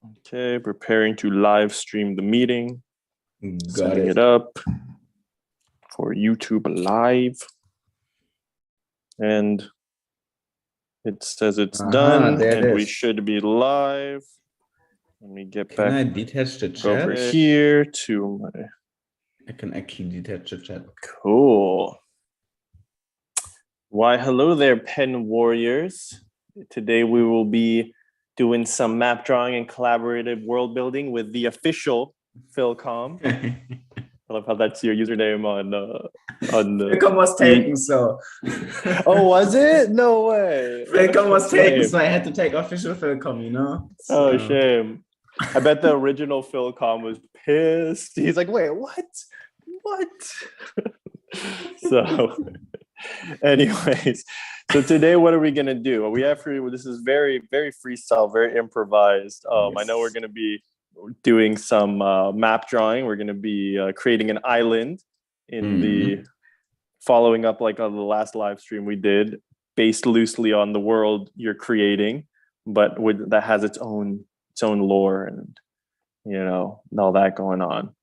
Okay, preparing to live stream the meeting. Setting it up for YouTube Live. And it says it's done, and we should be live. Let me get back. Can I detach the chat? Over here to my... I can actually detach the chat. Cool. Why, hello there, pen warriors. Today we will be doing some map drawing and collaborative world building with the official Philcom. I love how that's your username on the Philcom was taken, so. Oh, was it? No way. Philcom was taken, so I had to take official Philcom, you know? So. Oh, shame. I bet the original Philcom was pissed. He's like, wait, what? So anyways, so today what are we gonna do? This is very, very freestyle, very improvised. Yes. I know we're gonna be doing some map drawing. We're gonna be creating an island in the following up like on the last live stream we did, based loosely on the world you're creating, but that has its own lore and all that going on.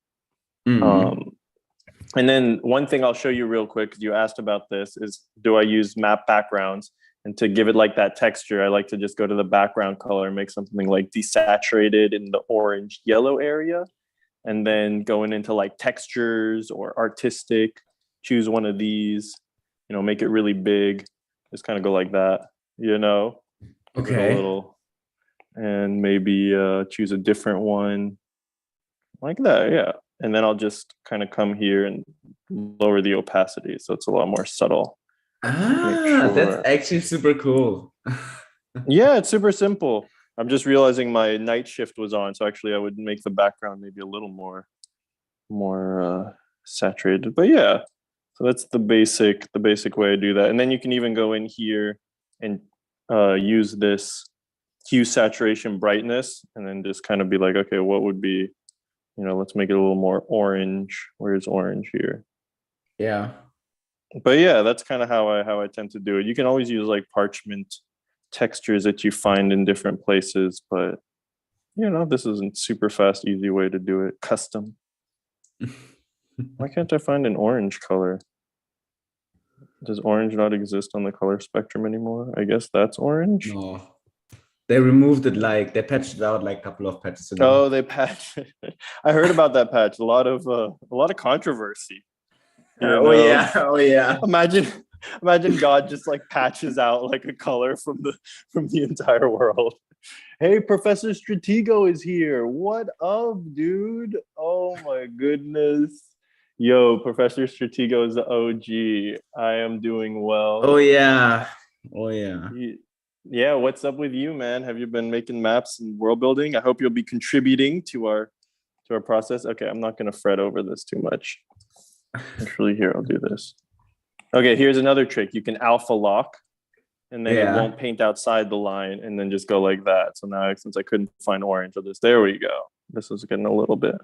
And then one thing I'll show you real quick, because you asked about this, is do I use map backgrounds? And to give it like that texture, I like to just go to the background color and make something like desaturated in the orange yellow area. And then going into like textures or artistic, choose one of these, make it really big. Just kind of go like that, Okay. And maybe choose a different one like that, yeah. And then I'll just kind of come here and lower the opacity, so it's a lot more subtle. That's actually super cool. Yeah, it's super simple. I'm just realizing my night shift was on, so actually I would make the background maybe a little more saturated. But yeah, so that's the basic way I do that. And then you can even go in here and use this hue, saturation, brightness, and then just kind of be like, okay, what would be, let's make it a little more orange. Where's orange here? Yeah. But yeah, that's kind of how I tend to do it. You can always use like parchment textures that you find in different places, but this isn't super fast, easy way to do it. Custom. Why can't I find an orange color? Does orange not exist on the color spectrum anymore? I guess that's orange. No. They removed it, they patched it out like a couple of patches ago. Oh, they patched it. I heard about that patch. A lot of controversy. Oh yeah. Imagine God just like patches out like a color from the entire world. Hey, Professor Stratego is here. What up, dude? Oh my goodness. Yo, Professor Stratego is the OG. I am doing well. Oh yeah. Yeah, what's up with you, man? Have you been making maps and world building? I hope you'll be contributing to our process. Okay, I'm not going to fret over this too much. Actually, here, I'll do this. Okay, here's another trick. You can alpha lock, and then it won't paint outside the line, and then just go like that. So now, since I couldn't find orange of this, there we go. This is getting a little better.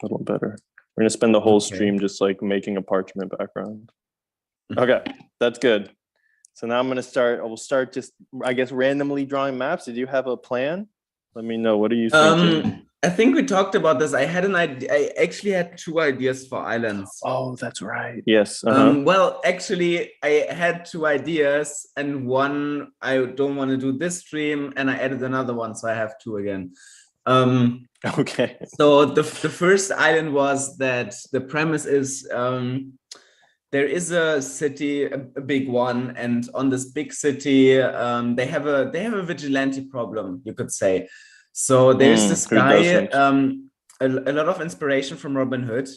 We're going to spend the whole stream just like making a parchment background. Okay, that's good. So now we'll start just, I guess, randomly drawing maps. Did you have a plan? Let me know. What are you thinking? I think we talked about this. I had an idea. I actually had 2 ideas for islands. Oh, that's right. Yes. Well, actually, I had 2 ideas, and one I don't want to do this stream, and I added another one, so I have 2 again. Okay. So the first island was that the premise is there is a city, a big one, and on this big city, they have a vigilante problem, you could say. So there's this guy, a lot of inspiration from Robin Hood,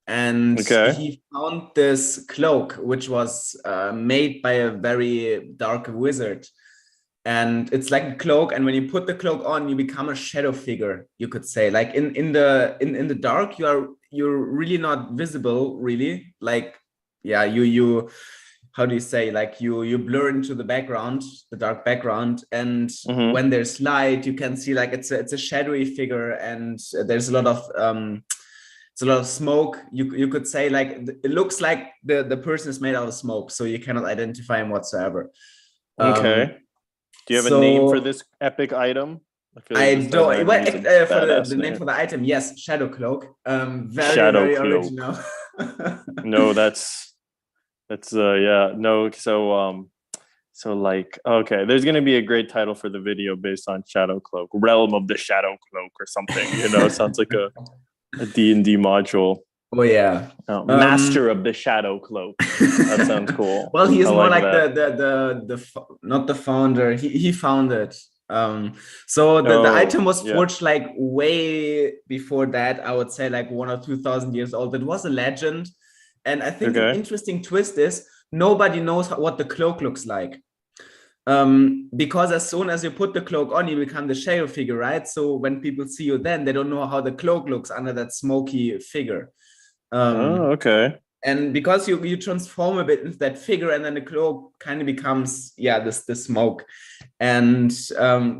and he found this cloak, which was made by a very dark wizard. And it's like a cloak, and when you put the cloak on, you become a shadow figure, you could say. Like in the dark, you're really not visible, really. Like, yeah, you how do you say, like you blur into the background, the dark background, and when there's light, you can see like it's a shadowy figure, and there's a lot of smoke. You could say, like, it looks like the person is made out of smoke, so you cannot identify him whatsoever. Okay. Do you have a name for this epic item? I feel like I this don't. title Well, needs a for badass the name name. for the item, yes, Shadowcloak. Very very Shadowcloak. original. No, that's yeah. No, so like okay, there's gonna be a great title for the video based on Shadowcloak, Realm of the Shadowcloak or something. You know, sounds like a D&D module. Oh yeah. Master of the Shadowcloak. That sounds cool. Well, he's I more like that. not the founder. He founded. So the item was forged like way before that. I would say like 1 or 2,000 years old. It was a legend, and I think an interesting twist is nobody knows what the cloak looks like. Because as soon as you put the cloak on, you become the shadow figure, right? So when people see you, then they don't know how the cloak looks under that smoky figure. Okay. And because you transform a bit into that figure, and then the cloak kind of becomes the smoke. And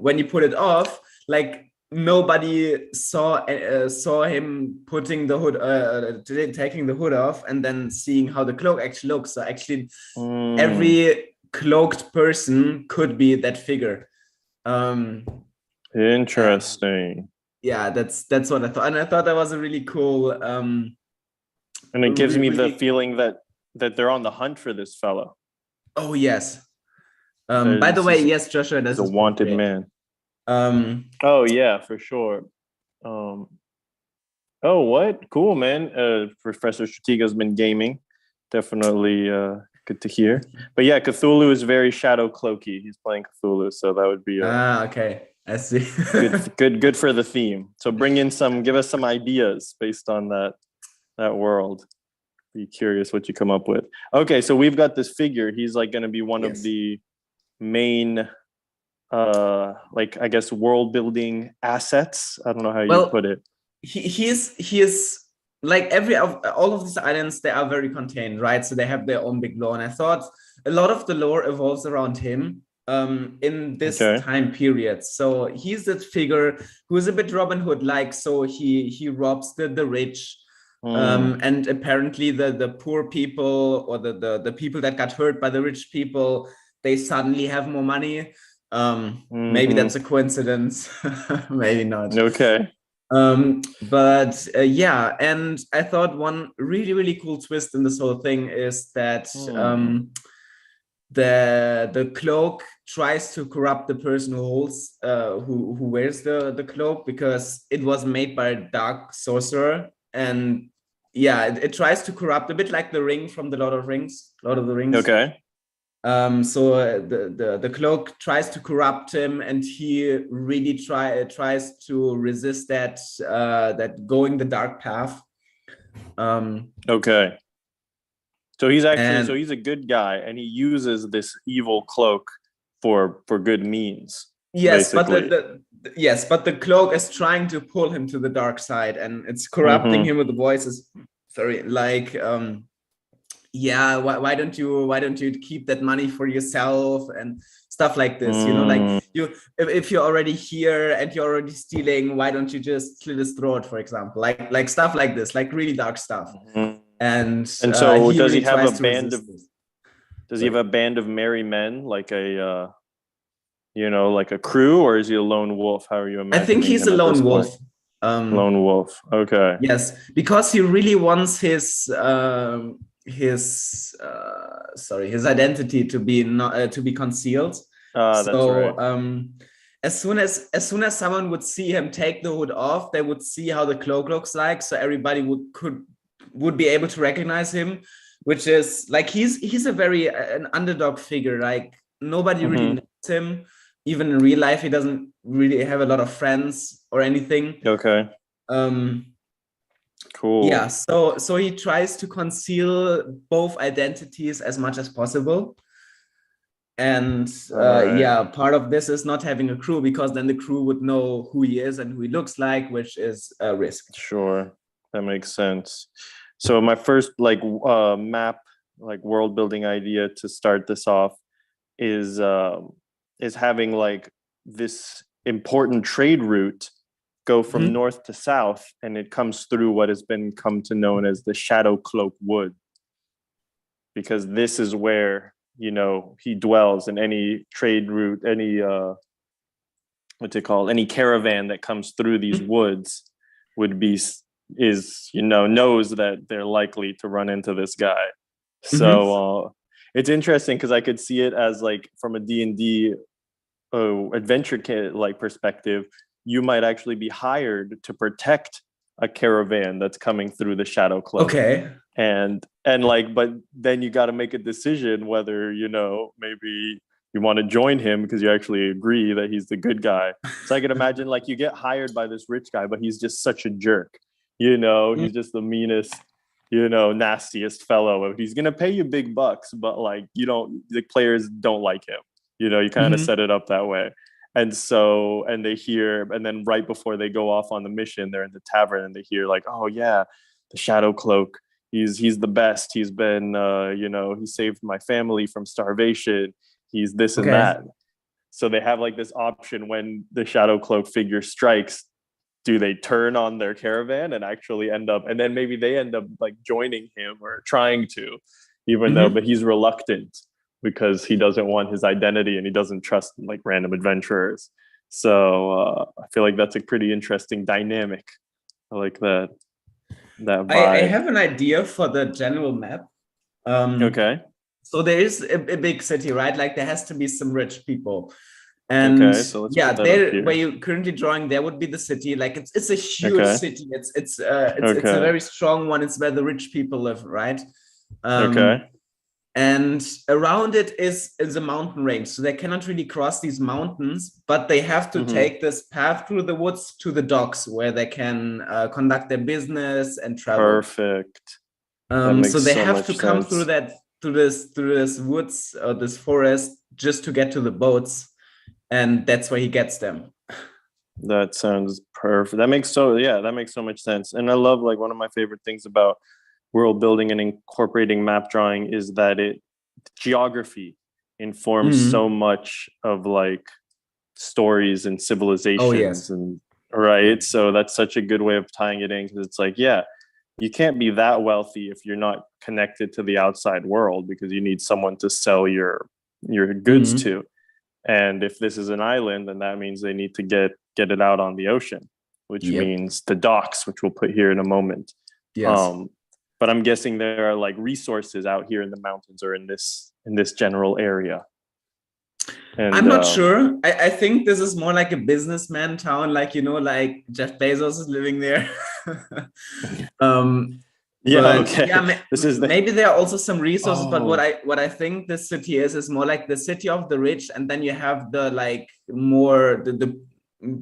when you put it off, like nobody saw him putting the hood, taking the hood off, and then seeing how the cloak actually looks. So actually, every cloaked person could be that figure. Interesting. Yeah, that's what I thought, and I thought that was a really cool. And it gives me the feeling that they're on the hunt for this fellow. Oh yes. By the way, yes, Joshua, that's a wanted man. Oh yeah, for sure. Oh, what cool, man. Professor Stratiga's been gaming. Definitely good to hear. But yeah, Cthulhu is very shadow cloaky. He's playing Cthulhu, so that would be okay. I see. good for the theme. So give us some ideas based on that world. Be curious what you come up with. Okay, so we've got this figure. He's like going to be one of the main like I guess world building assets. I don't know how you put it. He is like all of these islands, they are very contained, right? So they have their own big lore, and I thought a lot of the lore evolves around him in this time period. So he's that figure who is a bit Robin Hood like, so he robs the rich. And apparently the poor people, or the people that got hurt by the rich people, they suddenly have more money. Maybe that's a coincidence. Maybe not. Okay. But yeah, and I thought one really cool twist in this whole thing is that the cloak tries to corrupt the person who holds who wears the cloak, because it was made by a dark sorcerer. And yeah, it tries to corrupt, a bit like the ring from the Lord of the Rings. Okay. So the cloak tries to corrupt him, and he really tries to resist that going the dark path. Okay. So he's actually he's a good guy, and he uses this evil cloak for good means. Yes, basically. but the cloak is trying to pull him to the dark side, and it's corrupting him with the voices. Sorry, like yeah, why don't you keep that money for yourself and stuff like this, you know, like if you're already here and you're already stealing, why don't you just slit his throat, for example, like stuff like this, like really dark stuff. And so does he have a band of he have a band of merry men, like a like a crew, or is he a lone wolf? How are you imagining? I think he's a lone wolf. Lone wolf. Okay. Yes, because he really wants his identity to be concealed. That's right. As soon as someone would see him take the hood off, they would see how the cloak looks like, so everybody would be able to recognize him, which is like he's a very an underdog figure. Like nobody really knows him. Even in real life, he doesn't really have a lot of friends or anything. Okay. Cool. Yeah, so he tries to conceal both identities as much as possible. And yeah, part of this is not having a crew, because then the crew would know who he is and who he looks like, which is a risk. Sure, that makes sense. So my first map, like world building idea to start this off is having like this important trade route go from north to south, and it comes through what has come to known as the Shadowcloak Wood, because this is where he dwells, in any trade route, any what's it called? Any caravan that comes through these woods would be knows that they're likely to run into this guy. So it's interesting because I could see it as like from a D&D adventure kit like perspective, you might actually be hired to protect a caravan that's coming through the Shadowcloak. Okay. And like, but then you got to make a decision whether, maybe you want to join him because you actually agree that he's the good guy. So I can imagine like you get hired by this rich guy, but he's just such a jerk. He's just the meanest, nastiest fellow. He's going to pay you big bucks, but like, the players don't like him. You kind of set it up that way. And they hear, and then right before they go off on the mission, they're in the tavern and they hear like, oh yeah, the Shadowcloak. He's the best. He's been, he saved my family from starvation. He's this and that. So they have like this option when the Shadowcloak figure strikes. Do they turn on their caravan and actually end up, and then maybe they end up like joining him or trying to, even though, but he's reluctant because he doesn't want his identity and he doesn't trust like random adventurers. So I feel like that's a pretty interesting dynamic. I like that vibe. I have an idea for the general map. Okay. So there is a big city, right? Like there has to be some rich people. And so there where you're currently drawing, there would be the city. Like it's a huge city. It's a very strong one. It's where the rich people live, right? And around it is a mountain range. So they cannot really cross these mountains, but they have to take this path through the woods to the docks where they can conduct their business and travel. Perfect. So they have to come through this woods or this forest just to get to the boats. And that's where he gets them. That sounds perfect. That makes so much sense. And I love, like, one of my favorite things about world building and incorporating map drawing is that geography informs so much of like stories and civilizations and right. So that's such a good way of tying it in, because it's like, you can't be that wealthy if you're not connected to the outside world, because you need someone to sell your goods to. And if this is an island, then that means they need to get it out on the ocean, which means the docks, which we'll put here in a moment. But I'm guessing there are like resources out here in the mountains or in this general area. And, I'm not sure. I think this is more like a businessman town, like, like Jeff Bezos is living there. Maybe there are also some resources, but what I think this city is more like the city of the rich, and then you have the like more the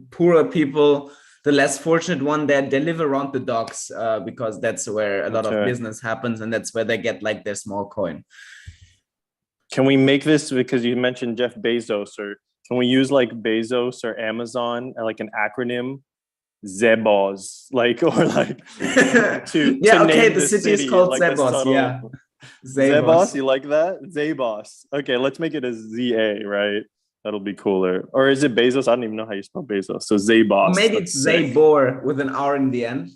poorer people, the less fortunate one that they live around the docks, because that's where a lot of business happens, and that's where they get like their small coin. Can we make this, because you mentioned Jeff Bezos, or can we use like Bezos or Amazon like an acronym? Zebos, like, or like the city is called like Zebos. Zebos, you like that? Zebos. Okay, let's make it a ZA, right? That'll be cooler. Or is it Bezos? I don't even know how you spell Bezos. So Zebos. Maybe it's Zabor with an R in the end.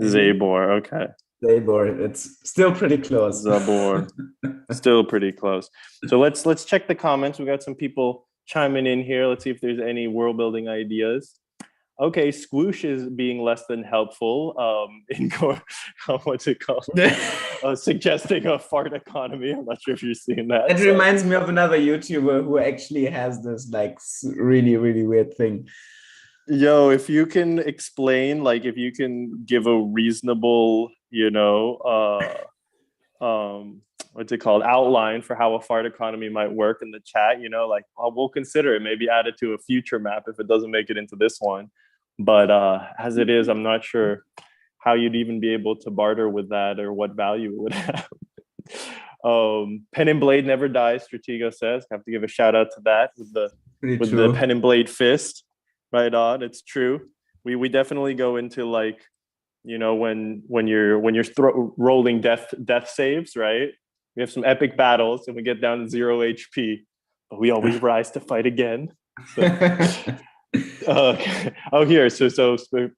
Zabor, okay. Zabor, it's still pretty close. Zabor, still pretty close. So let's check the comments. We got some people chiming in here. Let's see if there's any world building ideas. Okay, Squoosh is being less than helpful. What's it called? Suggesting a fart economy. I'm not sure if you're seeing that. It reminds me of another YouTuber who actually has this like really, really weird thing. Yo, if you can explain, like, if you can give a reasonable, what's it called, outline for how a fart economy might work in the chat, like, we'll consider it, maybe add it to a future map if it doesn't make it into this one. But as it is, I'm not sure how you'd even be able to barter with that or what value it would have. Pen and blade never dies, Stratego says. I have to give a shout out to that with the pen and blade fist. Right on, it's true. We definitely go into like, when you're rolling death saves, right? We have some epic battles and we get down to 0 HP, but we always rise to fight again. So, here. So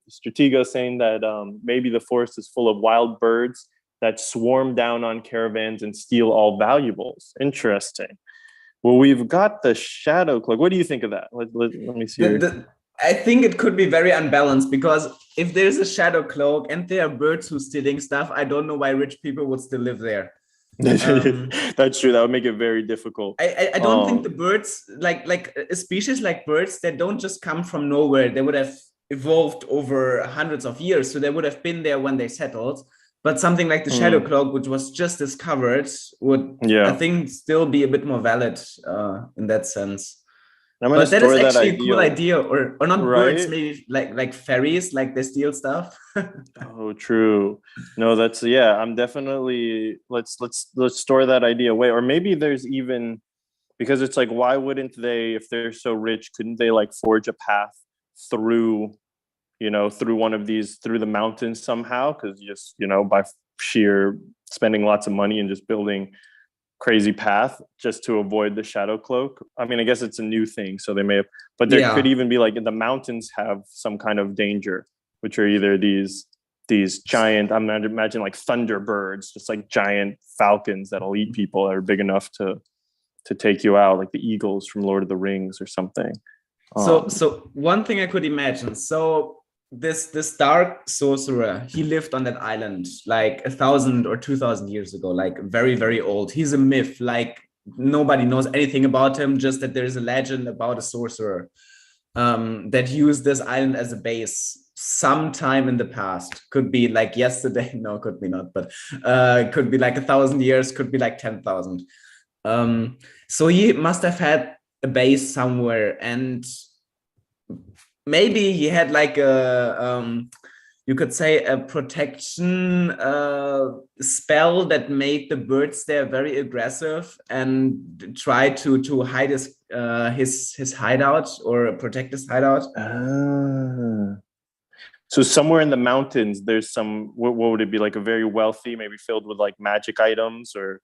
Stratego saying that maybe the forest is full of wild birds that swarm down on caravans and steal all valuables. Interesting. Well, we've got the Shadowcloak. What do you think of that? Let me see. I think it could be very unbalanced, because if there's a shadow cloak and there are birds who's stealing stuff, I don't know why rich people would still live there. That's true. That would make it very difficult. I don't think the birds, like a species like birds, they don't just come from nowhere. They would have evolved over hundreds of years, so they would have been there when they settled. But something like the shadow cloak, which was just discovered, would, I think, still be a bit more valid in that sense. But that is actually a cool idea, or not, right? Birds, maybe like fairies, like they steal stuff. Oh, true. No, that's, yeah, I'm definitely, let's store that idea away. Or maybe there's even, because it's like, why wouldn't they, if they're so rich, couldn't they like forge a path through, you know, through one of these, through the mountains somehow? Because just, you know, by sheer spending lots of money and just building crazy path just to avoid the Shadowcloak. I mean, I guess it's a new thing, so they may have, but there could even be like the mountains have some kind of danger, which are either these giant, I'm not imagine like thunderbirds, just like giant falcons that'll eat people that are big enough to take you out, like the eagles from Lord of the Rings or something. So one thing I could imagine, so this dark sorcerer, he lived on that island like 1,000 or 2,000 years ago, like very, very old. He's a myth, like nobody knows anything about him, just that there's a legend about a sorcerer that used this island as a base sometime in the past. Could be like yesterday, no, could be not, but could be like 1,000 years, could be like 10,000. So he must have had a base somewhere, and maybe he had like a you could say a protection spell that made the birds there very aggressive and try to hide his hideout, or protect his hideout. So somewhere in the mountains, there's some, what would it be, like a very wealthy, maybe filled with like magic items, or?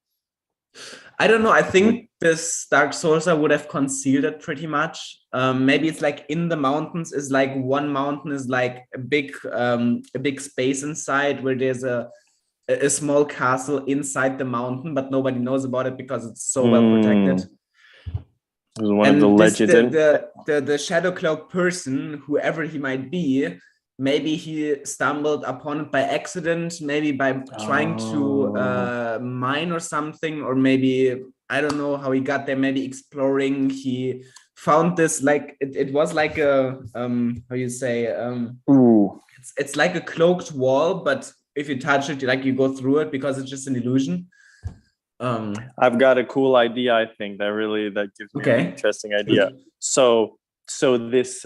I don't know. I think this dark sorcerer would have concealed it pretty much. Maybe it's like in the mountains, is like one mountain is like a big space inside, where there's a small castle inside the mountain, but nobody knows about it because it's so well protected. It was one of the legends. The Shadowcloak person, whoever he might be, maybe he stumbled upon it by accident, maybe by trying to mine or something, or maybe, I don't know how he got there, maybe exploring. He found this, like, it was like a, how you say, it's like a cloaked wall, but if you touch it, like you go through it, because it's just an illusion. I've got a cool idea, I think, that gives me an interesting idea. So this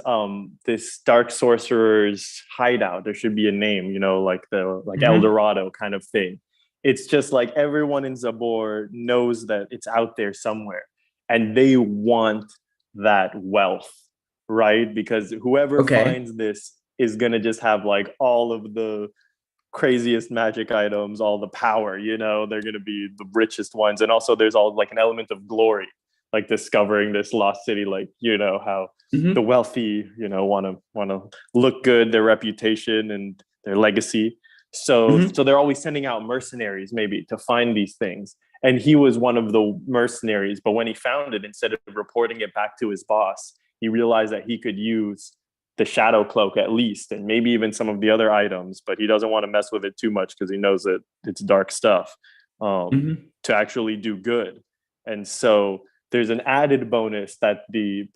dark sorcerer's hideout, there should be a name, you know, like El Dorado kind of thing. It's just like everyone in Zabor knows that it's out there somewhere, and they want that wealth, right? Because whoever finds this is gonna just have like all of the craziest magic items, all the power, you know, they're gonna be the richest ones. And also there's all like an element of glory, like discovering this lost city, like, you know, how the wealthy, you know, want to look good, their reputation and their legacy. So they're always sending out mercenaries maybe to find these things. And he was one of the mercenaries. But when he found it, instead of reporting it back to his boss, he realized that he could use the Shadowcloak at least, and maybe even some of the other items, but he doesn't want to mess with it too much because he knows that it's dark stuff, to actually do good. And so there's an added bonus that the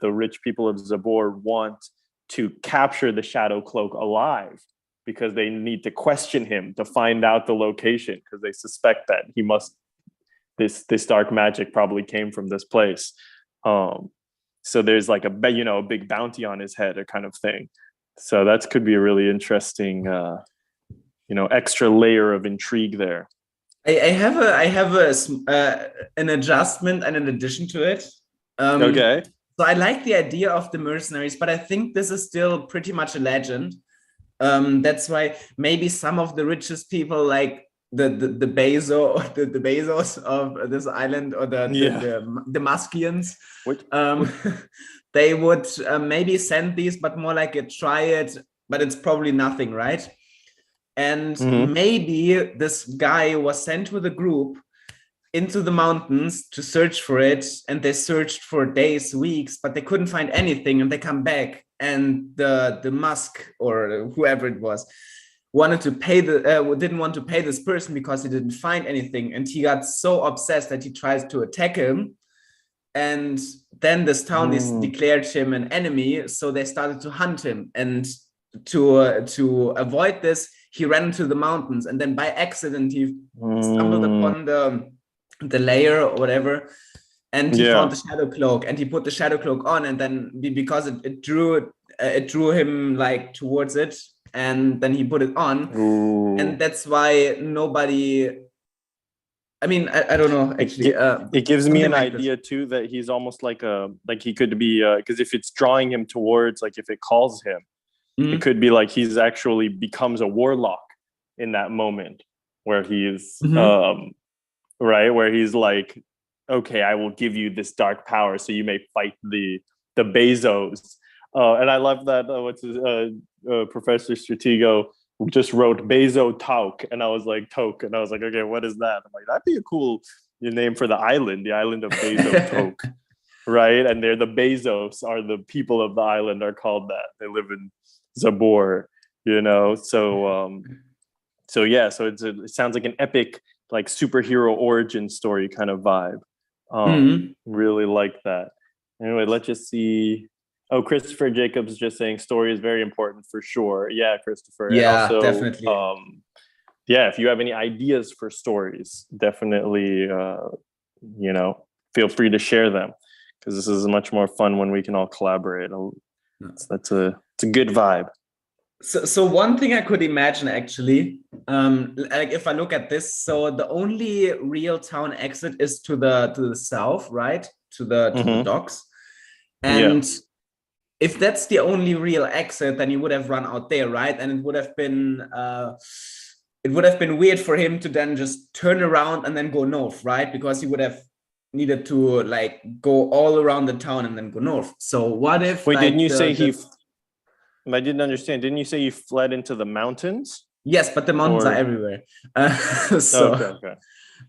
rich people of Zabor want to capture the Shadowcloak alive, because they need to question him to find out the location, because they suspect that this dark magic probably came from this place. So there's like a big bounty on his head, or kind of thing. So that could be a really interesting, extra layer of intrigue there. I have an adjustment and an addition to it. Okay. So I like the idea of the mercenaries, but I think this is still pretty much a legend. That's why maybe some of the richest people, like the Bezos of this island, or the Muskians, they would maybe send these, but more like a try it, but it's probably nothing, right? And maybe this guy was sent with a group, into the mountains to search for it, and they searched for days, weeks, but they couldn't find anything, and they come back, and the Musk or whoever it was wanted to pay didn't want to pay this person because he didn't find anything, and he got so obsessed that he tries to attack him, and then this town declared him an enemy, so they started to hunt him, and to avoid this, he ran into the mountains, and then by accident he stumbled upon the layer or whatever, and he found the Shadowcloak, and he put the Shadowcloak on, and then because it drew him like towards it, and then he put it on. And that's why nobody, I mean, I don't know, actually. It gives me an idea too that he's almost like he could be, because if it's drawing him towards, like if it calls him, it could be like he's actually becomes a warlock in that moment where he's right, where he's like, okay, I will give you this dark power so you may fight the Bezos. And I love that Professor Stratego just wrote Bezo Tauk, and I was like, Toke, and I was like, okay, what is that? I'm like, that'd be a cool name for the island of Bezo Toke. Right? And they're the Bezos are the people of the island are called that. They live in Zabor, you know. So it sounds like an epic, like superhero origin story kind of vibe. Really like that. Anyway, let's just see. Oh, Christopher Jacobs just saying story is very important for sure. Yeah, Christopher. Yeah, and also, definitely. Yeah, if you have any ideas for stories, definitely, feel free to share them, because this is much more fun when we can all collaborate. It's a good vibe. So one thing I could imagine actually, like if I look at this, so the only real town exit is to the south, right? To the docks. And if that's the only real exit, then you would have run out there, right? And it would have been weird for him to then just turn around and then go north, right? Because he would have needed to like go all around the town and then go north. So what if? Wait, didn't you say I didn't understand. Didn't you say you fled into the mountains? Yes, but the mountains are everywhere. Okay.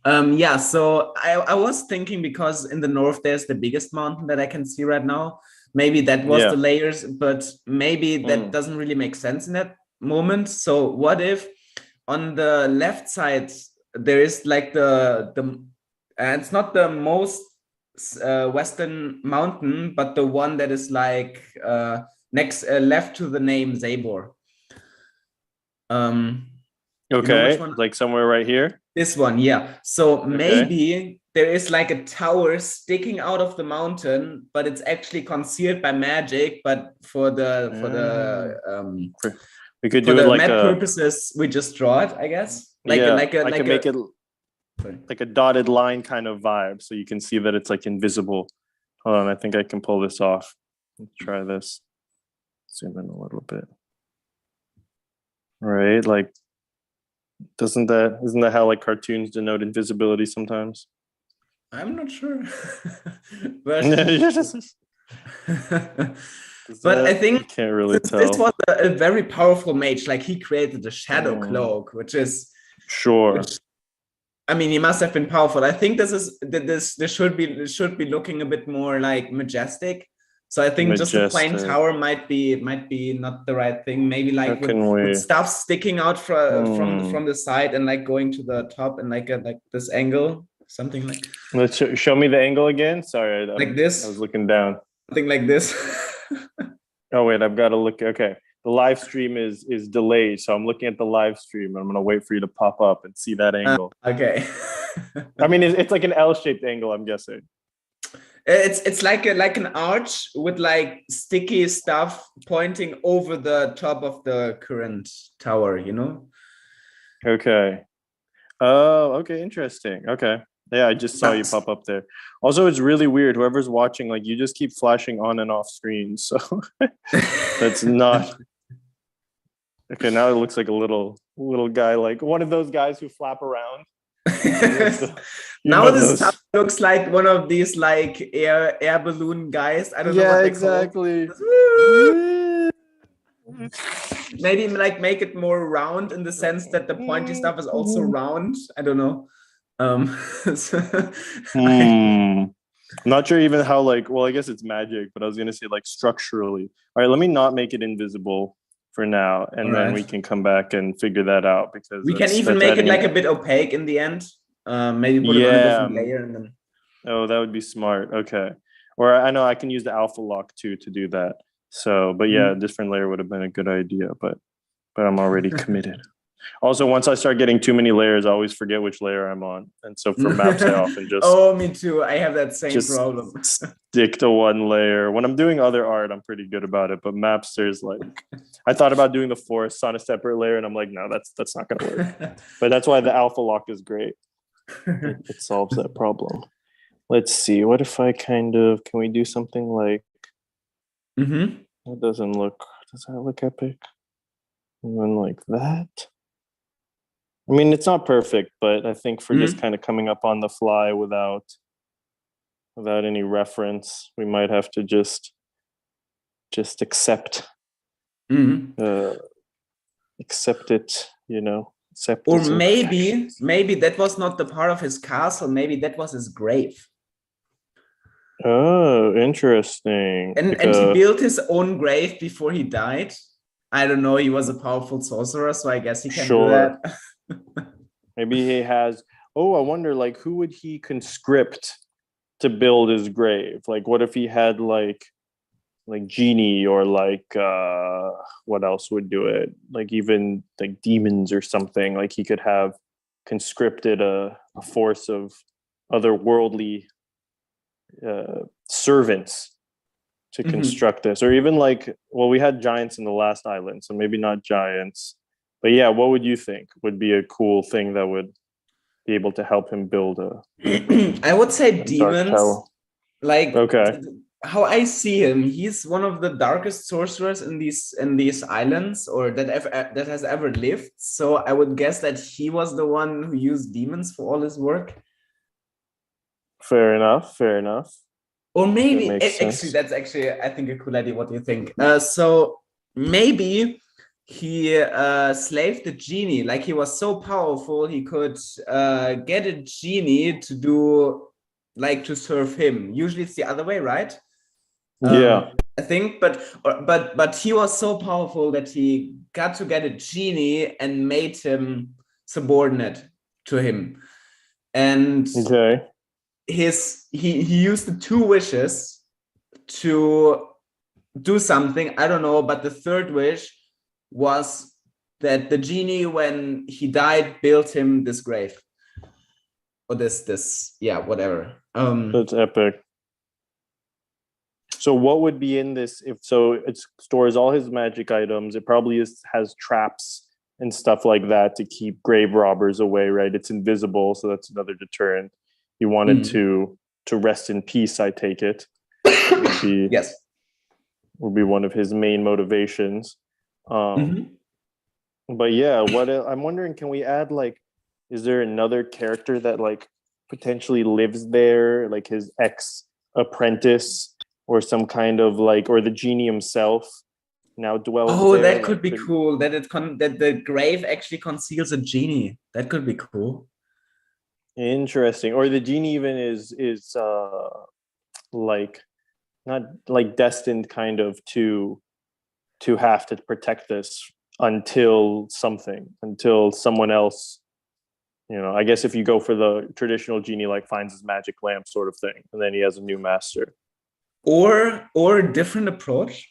Yeah, so I was thinking, because in the north there's the biggest mountain that I can see right now. Maybe that was the layers, but maybe that doesn't really make sense in that moment. So what if on the left side there is like it's not the most western mountain, but the one that is like next left to the name Zabor. Okay, like somewhere right here. This one, yeah. So maybe there is like a tower sticking out of the mountain, but it's actually concealed by magic. But for the we could do it like map purposes, we just draw it, I guess. I can make it like a dotted line kind of vibe, so you can see that it's like invisible. Hold on, I think I can pull this off. Let's try this. Zoom in a little bit. Right, like. Isn't that how like cartoons denote invisibility sometimes? I'm not sure. But I think you can't really tell. This was a very powerful mage. Like he created the Shadowcloak, which is I mean, he must have been powerful. I think this should be looking a bit more like majestic. So I think just a plain tower might be not the right thing. Maybe like with stuff sticking out from the side and like going to the top and like this angle, something like. Let's show me the angle again. Sorry, like this. I was looking down. Something like this. Oh wait, I've got to look. Okay, the live stream is delayed, so I'm looking at the live stream. I'm gonna wait for you to pop up and see that angle. Okay. I mean, it's like an L-shaped angle, I'm guessing. It's like an arch with like sticky stuff pointing over the top of the current tower, you know? Okay. Oh, okay, interesting. Okay. Yeah, I just saw you pop up there. Also, it's really weird. Whoever's watching, like you just keep flashing on and off screen. So that's not okay. Now it looks like a little guy, like one of those guys who flap around. Now this looks like one of these like air balloon guys. I don't know what they exactly. Maybe like make it more round in the sense that the pointy stuff is also round. I don't know. So Hmm. I'm not sure even how like, well, I guess it's magic, but I was gonna say like structurally. All right, let me not make it invisible for now, all and then we right. can come back and figure that out because We can even that's make it adding like an a bit opaque in the end. Maybe put it on a yeah. different layer and then. Oh, that would be smart. Okay. Or I know I can use the alpha lock too to do that. So, but yeah, a Mhm. different layer would have been a good idea, but I'm already committed. Also, once I start getting too many layers, I always forget which layer I'm on. And so for maps, I often Oh, me too. I have that same just problem. stick to one layer. When I'm doing other art, I'm pretty good about it. But maps, there's like I thought about doing the forests on a separate layer, and I'm like, no, that's not gonna work. But that's why the alpha lock is great. It solves that problem. Let's see. What if I kind of can we do something like Hmm. that doesn't look does that look epic? And then like that. I mean, it's not perfect, but I think for just Hmm. kind of coming up on the fly without any reference, we might have to just Hmm. uh accept it, accept Or its maybe, imperfections. maybe that was not the part of his castle. Maybe that was his grave. Oh, interesting. Like And he built his own grave before he died. I don't know. He was a powerful sorcerer, so I guess he can do that. sure. Maybe he has I wonder like who would he conscript to build his grave? Like what if he had like genie or like what else would do it? Like even like demons or something. Like he could have conscripted a force of otherworldly servants to Mhm. construct this, or even like well, we had giants in the last island, so maybe not giants. But yeah, what would you think would be a cool thing that would be able to help him build I would say a dark tower? demons. Like Okay, how I see him, he's one of the darkest sorcerers in these islands, or that has ever lived. So I would guess that he was the one who used demons for all his work. fair enough. Fair enough. Or That maybe makes actually sense. that's actually I think a cool idea. What do you think? So maybe he slaved the genie. Like he was so powerful, he could get a genie to do like to serve him. Usually it's the other way, right? Yeah. I think, but he was so powerful that he got to get a genie and made him subordinate to him. And Okay. he used the two wishes to do something. I don't know, but the third wish was that the genie, when he died, built him this grave or this yeah whatever. That's epic. So what would be in this if so it stores all his magic items. It probably has traps and stuff like that to keep grave robbers away, right? It's invisible, so that's another deterrent. He wanted Mm. to rest in peace, I take it. Would be Yes. would be one of his main motivations. Um Mhm. but yeah, I'm wondering can we add like is there another character that like potentially lives there, like his ex apprentice or some kind of like or the genie himself now dwells Oh, there that could like be could cool. That the grave actually conceals a genie. That could be cool. interesting or the genie even is like not like destined kind of to have to protect this until someone else I guess if you go for the traditional genie like finds his magic lamp sort of thing and then he has a new master. Or a different approach.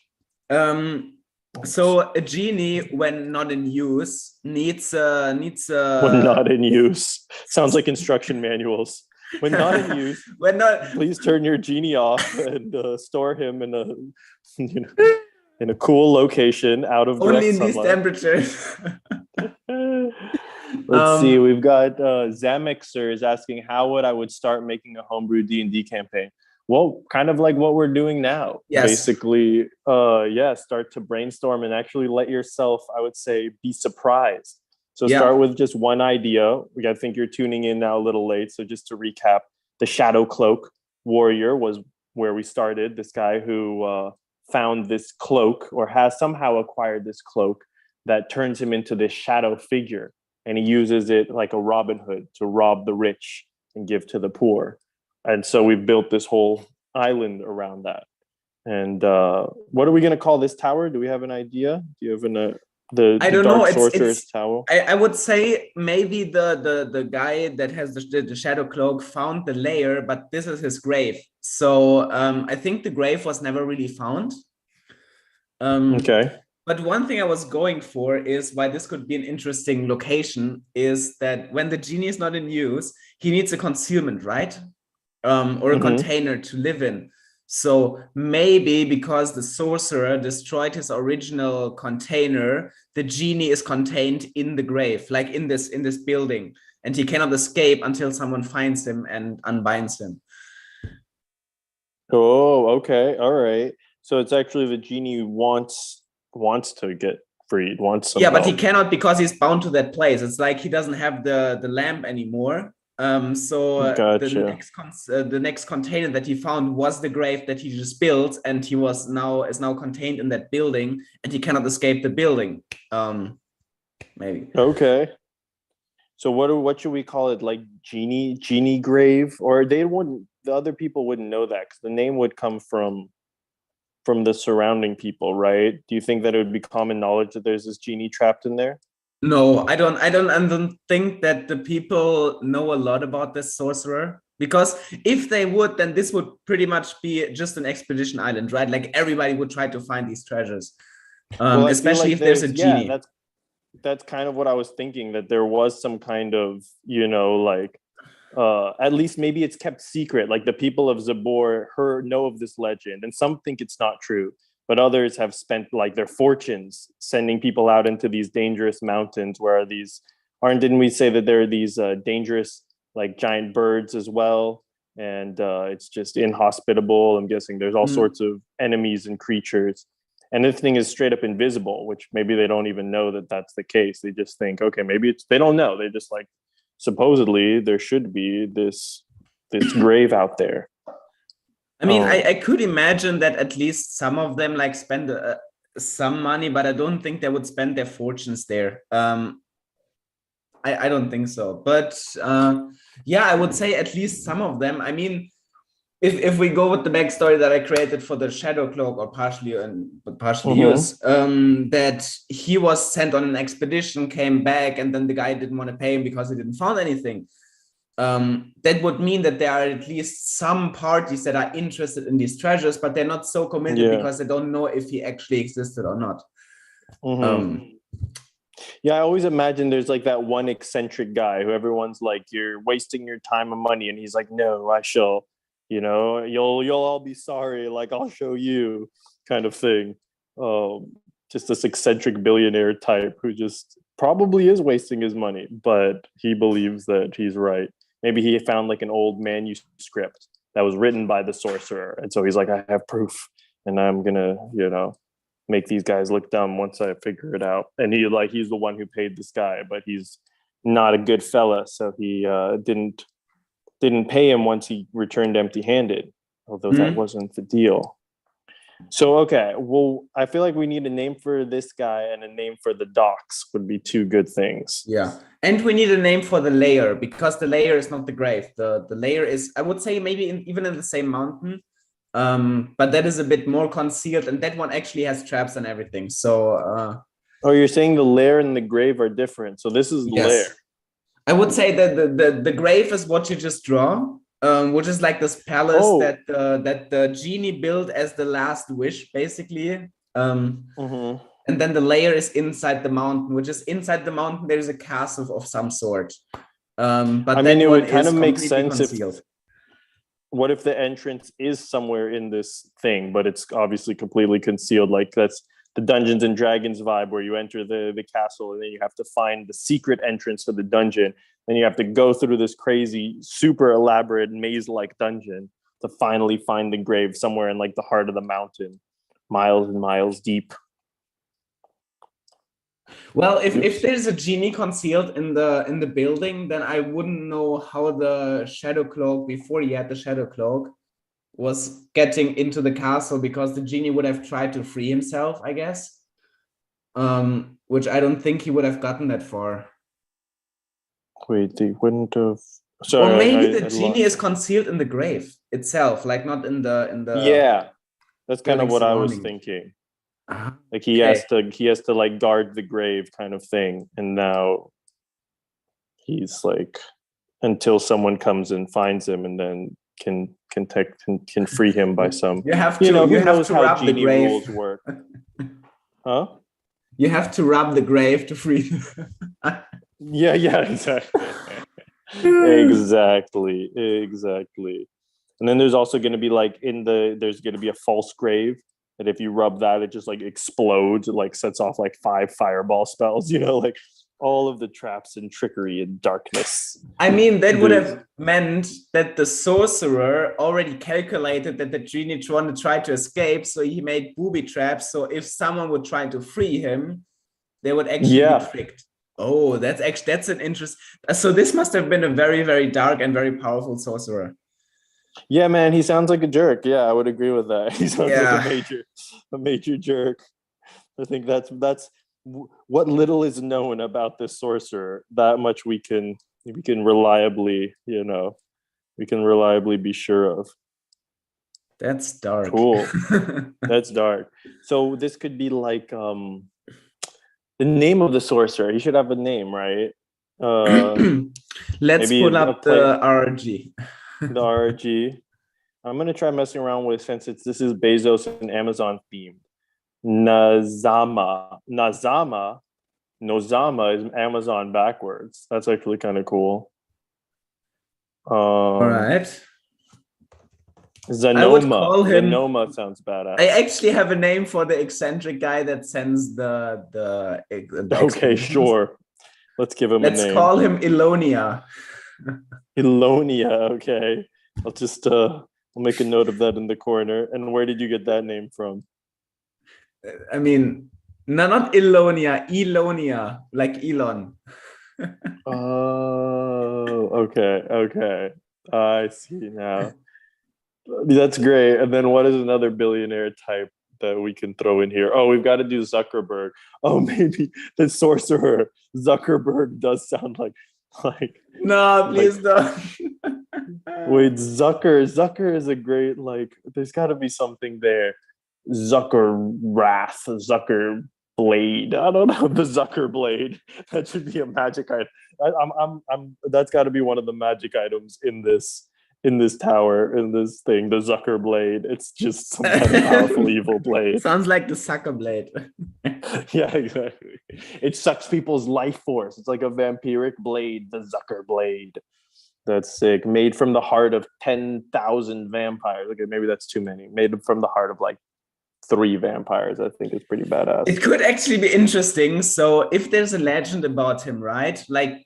Um, so a genie, when not in use, needs When a not in use. Sounds like instruction manuals. When not in use, when not please turn your genie off and store him in a you know, in a cool location out of only direct in these sunlight. temperatures. Let's see. um, We've got Zamixer is asking how would I would start making a homebrew D&D campaign. Well, kind of like what we're doing now. yes. Basically, yeah, start to brainstorm and actually let yourself, I would say, be surprised. So start Yeah. with just one idea. I think you're tuning in now a little late. So just to recap, the Shadowcloak warrior was where we started. This guy who found this cloak or has somehow acquired this cloak that turns him into this shadow figure and he uses it like a Robin Hood to rob the rich and give to the poor. And so we've built this whole island around that. And what are we going to call this tower? Do we have an idea? Do you have I the don't know. Dark Sorcerer's Tower? I would say maybe the guy that has the shadow cloak found the layer, but this is his grave. So I think the grave was never really found. Okay. But one thing I was going for is why this could be an interesting location is that when the genie is not in use, he needs a concealment, right? Or a container to live in. So maybe because the sorcerer destroyed his original container, the genie is contained in the grave, like in this building, and he cannot escape until someone finds him and unbinds him. Oh, okay. All right. So it's actually the genie wants to get freed, wants some Yeah, but he help. cannot because he's bound to that place. It's like he doesn't have the lamp anymore. So Gotcha. the next container that he found was the grave that he just built, and he is now contained in that building, and he cannot escape the building. Maybe. Okay. So what should we call it? Like genie grave, or they wouldn't? The other people wouldn't know that because the name would come from the surrounding people, right? Do you think that it would be common knowledge that there's this genie trapped in there? No, I don't think that the people know a lot about this sorcerer, because if they would, then this would pretty much be just an expedition island, right? Like everybody would try to find these treasures, Well, I feel especially like if there's a genie. that's kind of what I was thinking, that there was some kind of, like at least maybe it's kept secret. Like the people of Zabor know of this legend, and some think it's not true, but others have spent like their fortunes sending people out into these dangerous mountains where didn't we say that there are these dangerous like giant birds as well? And it's just inhospitable. I'm guessing there's all sorts of enemies and creatures. And this thing is straight up invisible, which maybe they don't even know that that's the case. They just think, okay, maybe they don't know. They just like, supposedly there should be this grave out there. I mean, I could imagine that at least some of them like spend some money, but I don't think they would spend their fortunes there. I don't think so. But yeah, I would say at least some of them. I mean, if we go with the backstory that I created for the Shadowcloak, or partially yours, that he was sent on an expedition, came back, and then the guy didn't want to pay him because he didn't find anything. That would mean that there are at least some parties that are interested in these treasures, but they're not so committed because they don't know if he actually existed or not. Yeah, I always imagine there's like that one eccentric guy who everyone's like, you're wasting your time and money, and he's like, no, I shall. You'll all be sorry. Like I'll show you, kind of thing. Just this eccentric billionaire type who just probably is wasting his money, but he believes that he's right. Maybe he found like an old manuscript that was written by the sorcerer, and so he's like, I have proof, and I'm gonna, make these guys look dumb once I figure it out. And he's the one who paid this guy, but he's not a good fella, so he didn't pay him once he returned empty-handed, although that wasn't the deal. So, okay, well, I feel like we need a name for this guy and a name for the docks would be two good things. Yeah, and we need a name for the layer, because the layer is not the grave. The layer is, I would say, maybe even in the same mountain, but that is a bit more concealed, and that one actually has traps and everything. So, you're saying the lair and the grave are different. So this is the lair. I would say that the grave is what you just draw, which is like this palace that the genie built as the last wish, basically. And then the layer is inside the mountain, which is inside the mountain. There is a castle of some sort. But I mean, it would kind of make sense concealed. What if the entrance is somewhere in this thing, but it's obviously completely concealed? Like that's the Dungeons and Dragons vibe, where you enter the castle and then you have to find the secret entrance to the dungeon. Then you have to go through this crazy, super elaborate maze-like dungeon to finally find the grave somewhere in like the heart of the mountain, miles and miles deep. Well, if there's a genie concealed in the building, then I wouldn't know how the Shadowcloak, before he had the Shadowcloak, was getting into the castle, because the genie would have tried to free himself, I guess. Which I don't think he would have gotten that far. Wait, they wouldn't have. Or Sorry, maybe the I genie is lost. concealed in the grave itself, like not in the Yeah, that's kind of building what I was surrounding it. thinking. Ah, Like okay. he has to like guard the grave kind of thing, and now he's like until someone comes and finds him, and then can free him by some. You have You to know, you who have knows to how rub the genie grave. rules work, huh? You have to rub the grave to free. Yeah, yeah, exactly. Exactly, exactly. And then there's also going to be like there's going to be a false grave that if you rub that, it just like explodes. It like sets off like 5 fireball spells, you know, like all of the traps and trickery and darkness. I mean, that would There's, have meant that the sorcerer already calculated that the genie wanted to try to escape, so he made booby traps. So if someone would try to free him, they would actually be yeah. tricked. Oh, that's an interest. So this must have been a very, very dark and very powerful sorcerer. Yeah, man, he sounds like a jerk. Yeah, I would agree with that. He sounds like Yeah, a major jerk. I think that's what little is known about this sorcerer. That much we can reliably, you know, we can reliably be sure of. that's dark. Cool. That's dark. So this could be like the name of the sorcerer. He should have a name, right? Let's Maybe pull a up play the RG. the RG. I'm gonna try messing around with since this is Bezos and Amazon themed. Nozama is Amazon backwards. That's actually kind of cool. All right. I would call him. Zanoma sounds badass. I actually have a name for the eccentric guy that sends the Okay, sure. Let's give him a Let's name. call him Ilonia. Ilonia. Okay, I'll just I'll make a note of that in the corner. And where did you get that name from? I mean, no, not Ilonia, Elonia, like Elon. Oh, okay, okay. I see now. That's great. And then what is another billionaire type that we can throw in here? Oh, we've got to do Zuckerberg. Oh, maybe the sorcerer Zuckerberg does sound like No, please don't. wait, Zucker is a great like there's got to be something there. Zucker Wrath, Zucker Blade. I don't know, the Zucker Blade. That should be a magic item. I'm that's got to be one of the magic items in this tower, in this thing, the Zucker Blade. It's just some kind of powerful evil blade. Sounds like the sucker blade. Yeah, exactly. It sucks people's life force. It's like a vampiric blade, the Zucker Blade. That's sick. Made from the heart of 10,000 vampires. Okay, maybe that's too many. Made from the heart of like 3 vampires. I think is pretty badass. It could actually be interesting. So if there's a legend about him, right? Like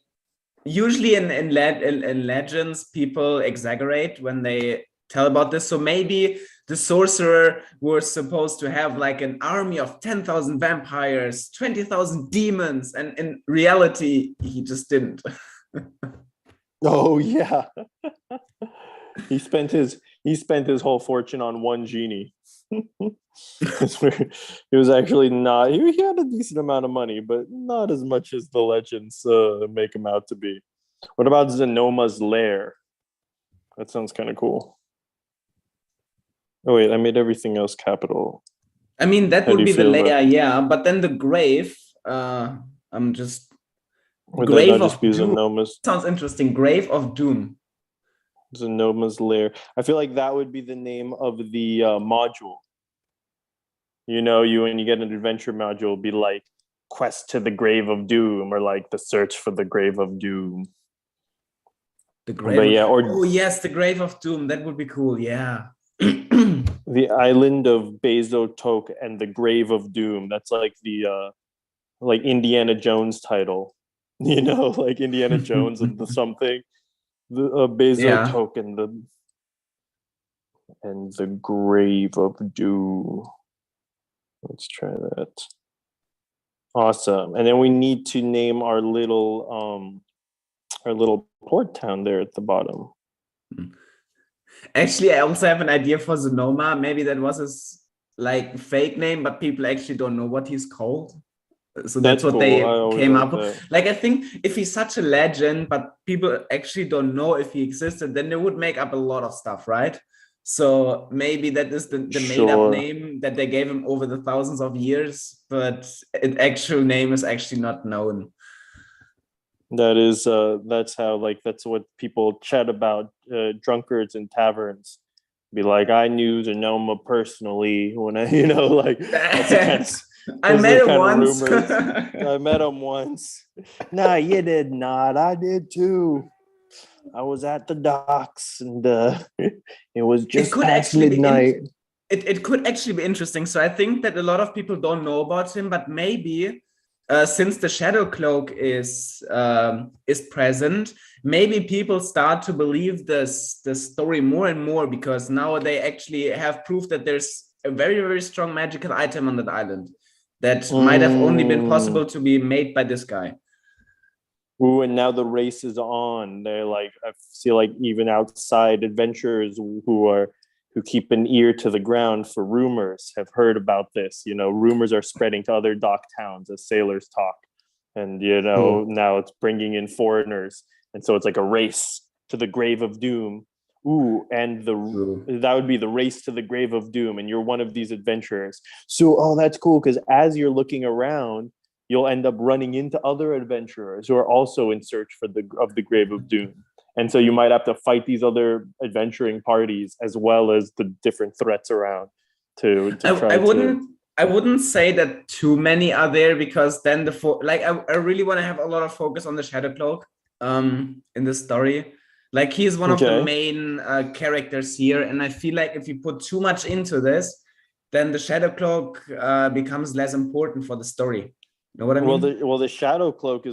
usually in legends, people exaggerate when they tell about this. So maybe the sorcerer was supposed to have like an army of 10,000 vampires, 20,000 demons, and in reality, he just didn't. Oh yeah. he spent his whole fortune on one genie. It was actually not. He had a decent amount of money, but not as much as the legends make him out to be. What about Zenoma's lair? That sounds kind of cool. Oh wait, I made everything else capital. I mean, that How do would you be the feel layer, about? yeah. But then the grave, I'm just Would that Grave not of just be Doom Zenoma's sounds interesting. Grave of Doom. lair? I feel like that would be the name of the module. You know, when you get an adventure module, it'll be like Quest to the Grave of Doom or like the Search for the Grave of Doom. The Grave. But yeah, or oh yes, the Grave of Doom. That would be cool. Yeah. the Island of Bezotok and the Grave of Doom. That's like the like Indiana Jones title. You know, like Indiana Jones and the something. The Bezotok Yeah. and the Grave of Doom. Let's try that. Awesome. And then we need to name our little port town there at the bottom. Actually, I also have an idea for Sonoma. Maybe that was his like fake name, but people actually don't know what he's called. So that's what cool. they I always came like up with. that. Like, I think if he's such a legend, but people actually don't know if he existed, then they would make up a lot of stuff, right? So maybe that is the made-up Sure. name that they gave him over the thousands of years, but its actual name is actually not known. That is that's how, like, that's what people chat about, drunkards in taverns. Be like, I knew Zanoma personally when I, like, that's the kind of I those are met the him kind of once. rumors. I met him once. Nah, you did not. I did too. I was at the docks, and it was just could past actually be midnight. It could actually be interesting. So I think that a lot of people don't know about him, but maybe since the Shadowcloak is present, maybe people start to believe the story more and more, because now they actually have proof that there's a very, very strong magical item on that island that might have only been possible to be made by this guy. Ooh, and now the race is on. They're like, I see, like, even outside adventurers who keep an ear to the ground for rumors have heard about this. Rumors are spreading to other dock towns as sailors talk, and now it's bringing in foreigners, and so it's like a race to the grave of doom. Ooh, and that would be the race to the grave of doom, and you're one of these adventurers. So, oh, that's cool, because as you're looking around, you'll end up running into other adventurers who are also in search of the grave of doom. And so you might have to fight these other adventuring parties as well as the different threats around to try I wouldn't say that too many are there, because then I really want to have a lot of focus on the Shadowcloak in the story. Like, he is one of the main characters here, and I feel like if you put too much into this, then the Shadowcloak becomes less important for the story. You know what I mean? The Shadowcloak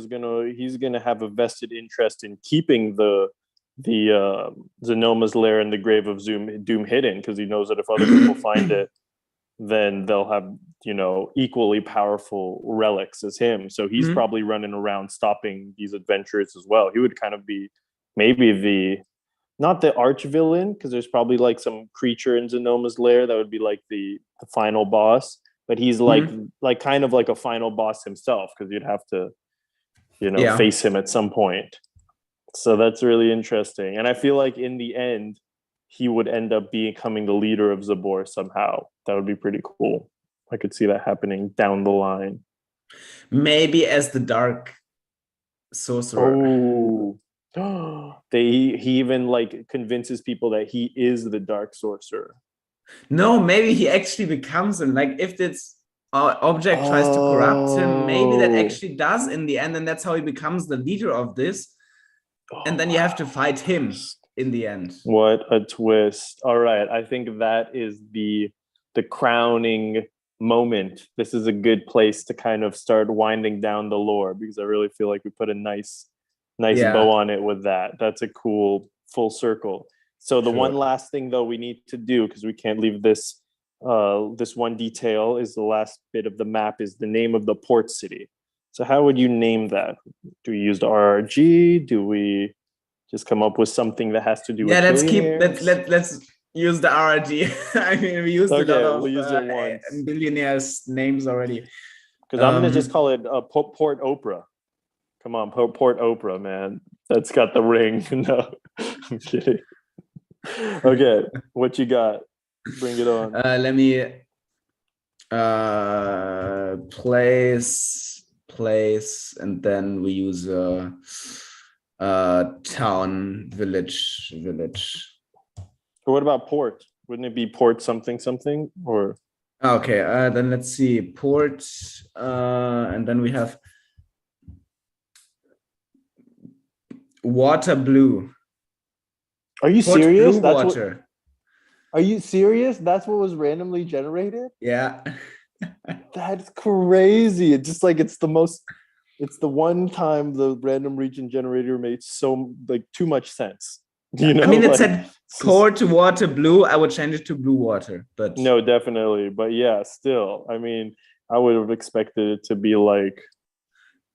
he's gonna have a vested interest in keeping the Zenoma's lair and the grave of doom hidden, because he knows that if other people find it, then they'll have equally powerful relics as him. So he's probably running around stopping these adventurers as well. He would kind of be maybe not the arch villain, because there's probably like some creature in Zenoma's lair that would be like the final boss. But he's like kind of like a final boss himself, because you'd have to, face him at some point. So that's really interesting. And I feel like in the end, he would end up becoming the leader of Zabor somehow. That would be pretty cool. I could see that happening down the line. Maybe as the dark sorcerer. Oh, he even like convinces people that he is the dark sorcerer. No, maybe he actually becomes him. Like, if this object tries to corrupt him, maybe that actually does in the end, and that's how he becomes the leader of this. And then you have to fight him in the end. What a twist. All right, I think that is the crowning moment. This is a good place to kind of start winding down the lore, because I really feel like we put a nice bow on it with that. That's a cool full circle. So the one last thing, though, we need to do, because we can't leave this one detail, is the last bit of the map is the name of the port city. So how would you name that? Do we use the RRG? Do we just come up with something that has to do with let's use the RRG. I mean, we used a lot of billionaires' names already. Because I'm gonna just call it Port Oprah. Come on, Port Oprah, man. That's got the ring. No, I'm kidding. Okay, what you got? Bring it on. Let me place, and then we use town, village. Or what about port? Wouldn't it be port something or? Okay, then let's see, port, and then we have water blue. Are you serious? Blue water. Are you serious? That's what was randomly generated? Yeah. That's crazy. It's just like it's the one time the random region generator made so like too much sense. I mean, it said port to water blue. I would change it to blue water, but no, definitely. But yeah, still, I mean, I would have expected it to be like,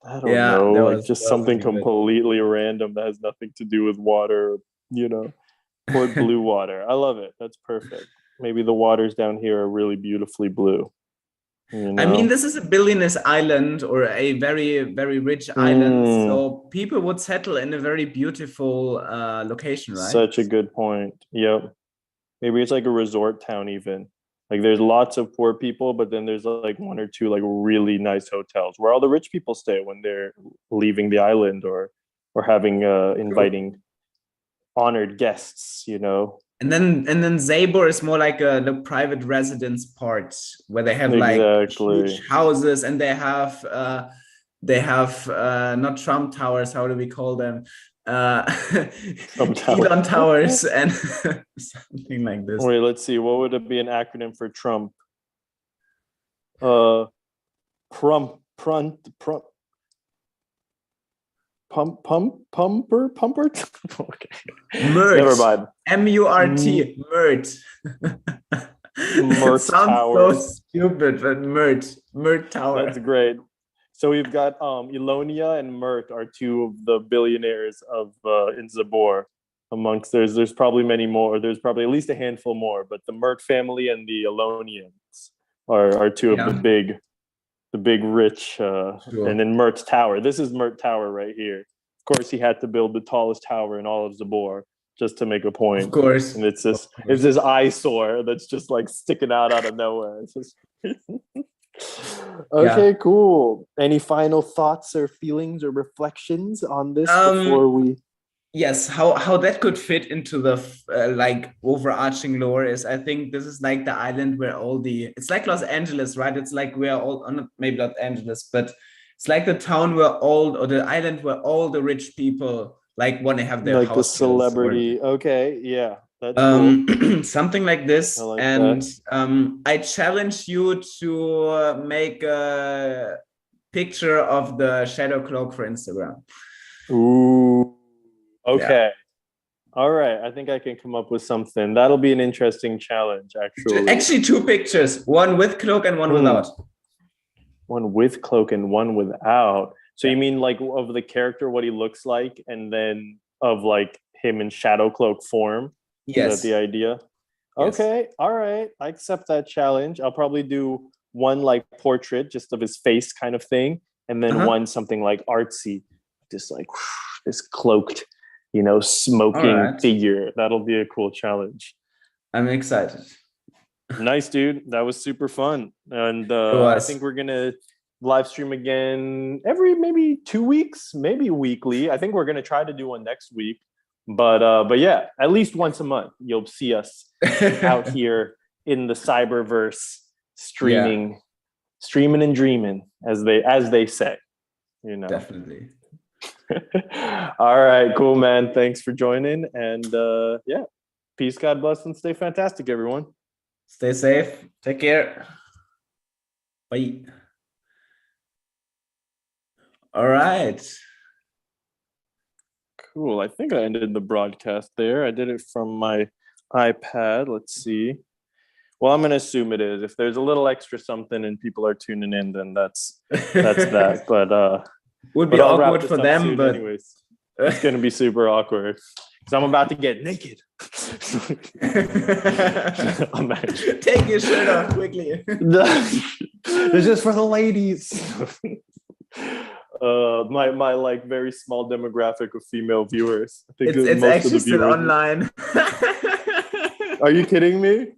I don't know, like just something completely random that has nothing to do with water, Port blue water. I love it. That's perfect. Maybe the waters down here are really beautifully blue. You I mean, know, this is a billionaires island or a very, very rich island. So people would settle in a very beautiful location, right? such a good point. Yep. Maybe it's like a resort town even. Like there's lots of poor people, but then there's like one or two like really nice hotels where all the rich people stay when they're leaving the island or having inviting honored guests, you know. And then Zabor is more like the private residence part where they have like Exactly. huge houses and they have not Trump towers, how do we call them? Uh, Trump Tower. Elon towers and something like this. Wait, let's see. What would it be an acronym for Trump? Uh prump pumper. Okay. Mert. Never mind. M-U-R-T. Mert. Mert Sounds Tower. so stupid, but Mert Tower. That's great. So we've got Elonia and Mert are two of the billionaires of in Zabor. Amongst there's probably many more. There's probably at least a handful more, but the Mert family and the Elonians are two of the big rich Sure. and then Mert Tower. This is Mert Tower right here. Of course, he had to build the tallest tower in all of Zabor just to make a point. Of course. And it's this eyesore that's just like sticking out of nowhere. It's just okay, cool. Any final thoughts or feelings or reflections on this before we? Yes, how that could fit into the like overarching lore is, I think this is like the island where it's like Los Angeles, right? It's like where not maybe Los Angeles, but it's like the town or the island where all the rich people like want to have their like house the celebrity. Okay, yeah, that's cool. Something like this. Like and I challenge you to make a picture of the Shadowcloak for Instagram. Ooh. Okay. Yeah. All right. I think I can come up with something. That'll be an interesting challenge, actually. Actually, two pictures, one with cloak and one without. One with cloak and one without. So you mean like of the character, what he looks like, and then of like him in Shadowcloak form? Yes. Is that the idea? Yes. Okay. All right. I accept that challenge. I'll probably do one like portrait just of his face kind of thing. And then one something like artsy, just like this cloaked, smoking figure. That'll be a cool challenge. I'm excited. Nice, dude. That was super fun. And I think we're going to live stream again every maybe 2 weeks, maybe weekly. I think we're going to try to do one next week. But yeah, at least once a month, you'll see us out here in the cyberverse streaming and dreaming, as they say, Definitely. All right, cool, man. Thanks for joining. And peace, God bless, and stay fantastic, everyone. Stay safe. Take care. Bye. All right. Cool. I think I ended the broadcast there. I did it from my iPad. Let's see. Well, I'm going to assume it is. If there's a little extra something and people are tuning in, then that's that. But would be awkward for them, but anyways, it's going to be super awkward because I'm about to get naked. Take your shirt off quickly. This is for the ladies. My like very small demographic of female viewers. I think it's most actually of the still viewers online. Are you kidding me?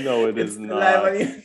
No, it's not. All right.